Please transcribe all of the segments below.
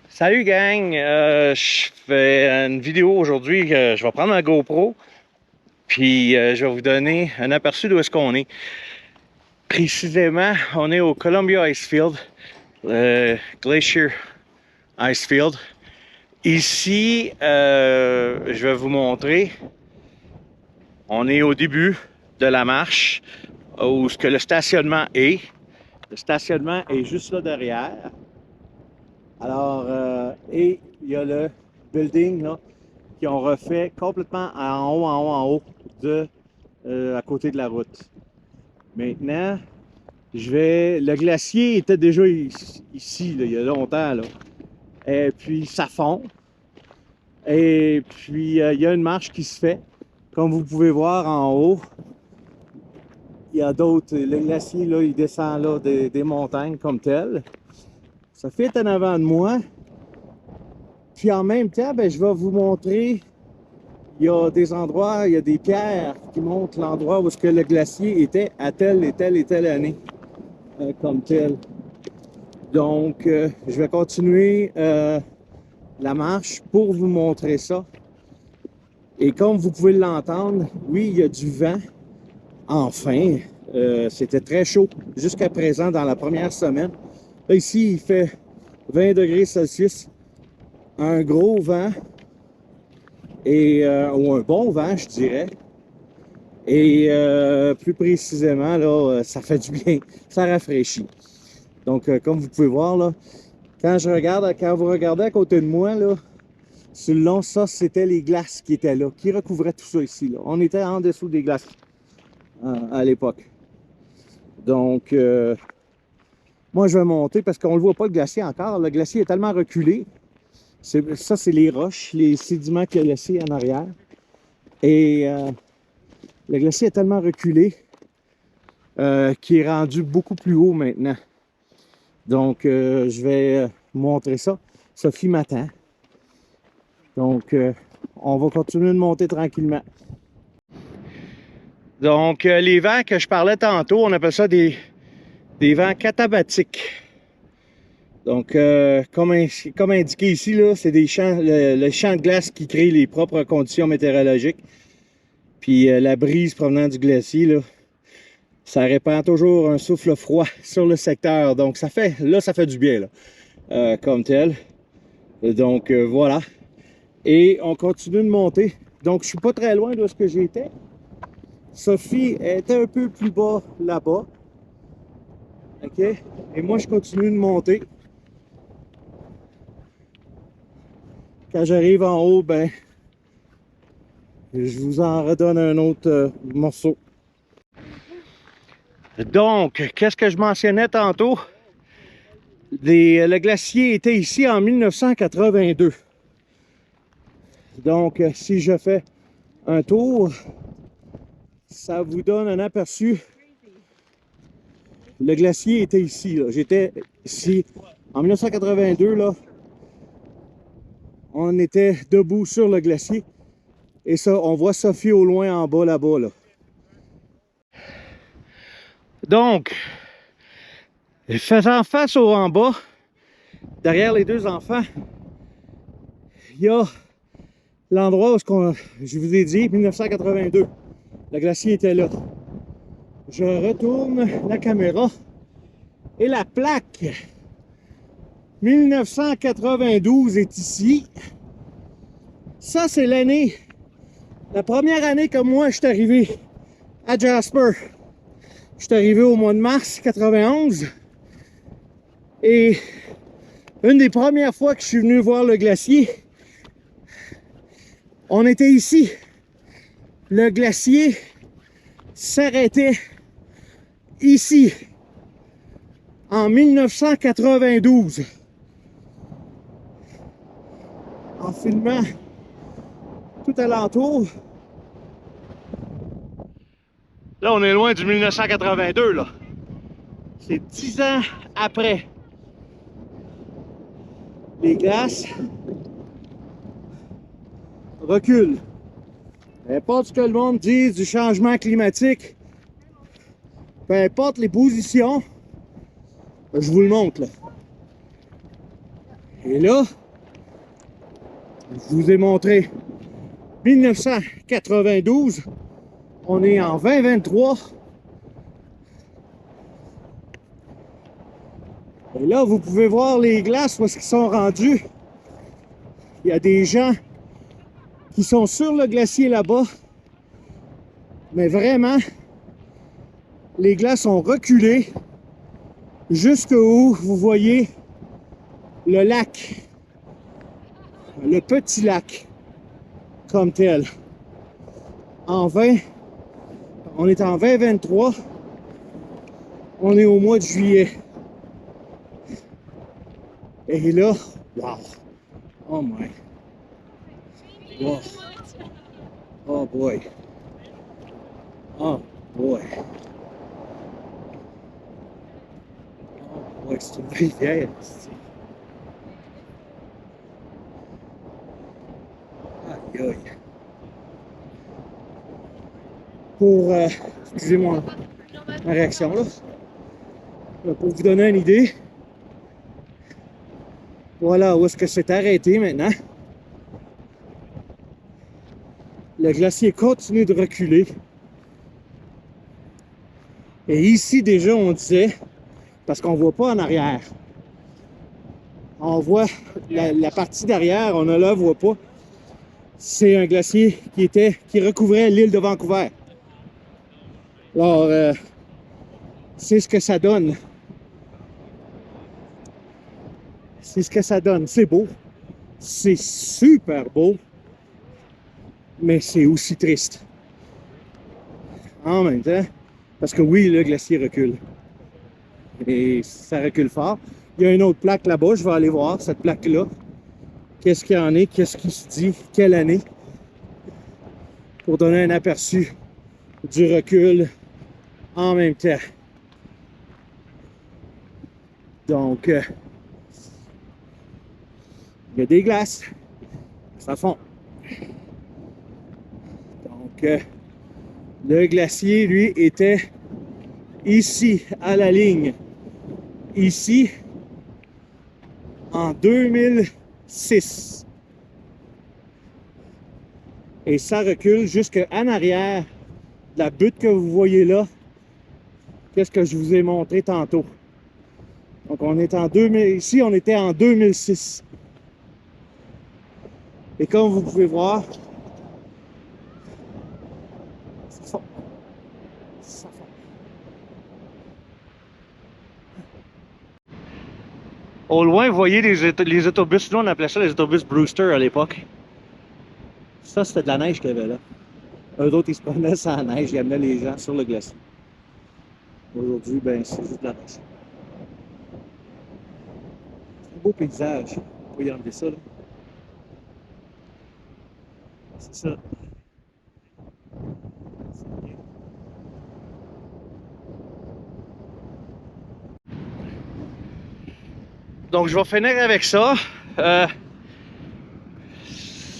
Salut gang, je fais une vidéo aujourd'hui. Je vais prendre un GoPro, puis je vais vous donner un aperçu d'où est-ce qu'on est. Précisément, on est au Columbia Icefield, Glacier Icefield. Ici, je vais vous montrer, on est au début de la marche, où ce que le stationnement est. Le stationnement est juste là derrière. Alors, et il y a le building là, qui ont refait complètement en haut, de, à côté de la route. Maintenant, le glacier était déjà ici, là, il y a longtemps, là. Et puis, ça fond. Et puis, il y a une marche qui se fait. Comme vous pouvez voir en haut, il y a d'autres. Le glacier, là, il descend là des montagnes comme tel. Ça fait en avant de moi. Puis en même temps, ben, je vais vous montrer, il y a des endroits, il y a des pierres qui montrent l'endroit où ce que le glacier était à telle et telle et telle année, comme tel. Donc, je vais continuer la marche pour vous montrer ça. Et comme vous pouvez l'entendre, oui, il y a du vent. Enfin, c'était très chaud jusqu'à présent dans la première semaine. Là, ici, il fait 20 degrés Celsius. Un gros vent, et, ou un bon vent, je dirais. Et plus précisément, là, ça fait du bien, ça rafraîchit. Donc, comme vous pouvez voir, là, quand vous regardez à côté de moi, là, sur le long, ça, c'était les glaces qui étaient là, qui recouvraient tout ça ici, là. On était en dessous des glaces à l'époque. Donc, moi, je vais monter parce qu'on ne le voit pas, le glacier encore. Le glacier est tellement reculé. Ça, c'est les roches, les sédiments qu'il a laissés en arrière. Et le glacier est tellement reculé qu'il est rendu beaucoup plus haut maintenant. Donc, je vais montrer ça. Sophie m'attend. Donc, on va continuer de monter tranquillement. Donc, les vents que je parlais tantôt, on appelle ça des vents catabatiques. Donc, comme indiqué ici, c'est des champs, le champ de glace qui crée les propres conditions météorologiques. Puis la brise provenant du glacier, là, ça répand toujours un souffle froid sur le secteur. Donc, ça fait du bien, là, comme tel. Donc, voilà. Et on continue de monter. Donc, je suis pas très loin de ce que j'étais. Sophie était un peu plus bas là-bas. OK? Et moi, je continue de monter. Quand j'arrive en haut, ben, je vous en redonne un autre morceau. Donc, qu'est-ce que je mentionnais tantôt? Le glacier était ici en 1982. Donc, si je fais un tour, ça vous donne un aperçu. Le glacier était ici. J'étais ici en 1982. Là, on était debout sur le glacier. Et ça, on voit Sophie au loin en bas là-bas. Là. Donc, faisant face au en bas, derrière les deux enfants, il y a l'endroit où je vous ai dit, 1982. Le glacier était là. Je retourne la caméra et la plaque 1992 est ici. Ça, c'est l'année, la première année que moi, je suis arrivé à Jasper. Je suis arrivé au mois de mars 91. Et une des premières fois que je suis venu voir le glacier, on était ici. Le glacier s'arrêtait ici en 1992. En filmant tout alentour. Là, on est loin du 1982, là. C'est 10 ans après. Les glaces reculent. Peu importe ce que le monde dise du changement climatique, peu importe les positions, je vous le montre, là. Et là, je vous ai montré 1992. On est en 2023. Et là, vous pouvez voir les glaces où est-ce qu'ils sont rendus. Il y a des gens qui sont sur le glacier là-bas. Mais vraiment, les glaces ont reculé jusqu'où vous voyez le lac. Le petit lac comme tel. On est en 2023. On est au mois de juillet. Et là, wow! Oh my! Wow! Oh boy! Oh boy! Oh boy, c'est une rivière! Aïe aïe! Pour, excusez-moi ma réaction là, pour vous donner une idée, voilà où est-ce que c'est arrêté maintenant. Le glacier continue de reculer. Et ici déjà on disait, parce qu'on ne voit pas en arrière, on voit la partie derrière, on ne la voit pas. C'est un glacier qui recouvrait l'île de Vancouver. Alors, c'est ce que ça donne. C'est ce que ça donne. C'est beau. C'est super beau. Mais c'est aussi triste. En même temps, parce que oui, le glacier recule. Et ça recule fort. Il y a une autre plaque là-bas. Je vais aller voir cette plaque-là. Qu'est-ce qu'il y en est? Qu'est-ce qui se dit? Quelle année? Pour donner un aperçu du recul en même temps. Donc, il y a des glaces. Ça fond. Donc, le glacier, lui, était ici, à la ligne. Ici, en 2006. Et ça recule jusqu'en arrière de la butte que vous voyez là. Qu'est-ce que je vous ai montré tantôt. Donc, on est en 2000. Ici, on était en 2006. Et comme vous pouvez voir, ça fond. Ça fond. Au loin, vous voyez les autobus. Nous, on appelait ça les autobus Brewster à l'époque. Ça, c'était de la neige qu'il y avait là. Eux autres, ils se promenaient sans neige. Ils amenaient les gens sur le glacier. Aujourd'hui, ben, c'est juste de la neige. C'est un beau paysage. On peut y enlever ça, là. C'est ça. Donc, je vais finir avec ça.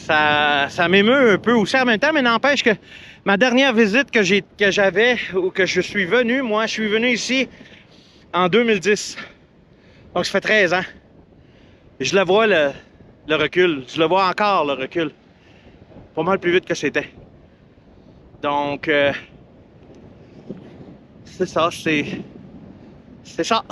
Ça m'émeut un peu aussi en même temps, mais n'empêche que ma dernière visite que j'avais ou que je suis venu, moi, je suis venu ici en 2010. Donc, ça fait 13 ans. Et je le vois, le recul. Je le vois encore, le recul. Pas mal plus vite que c'était. Donc, c'est ça, c'est ça.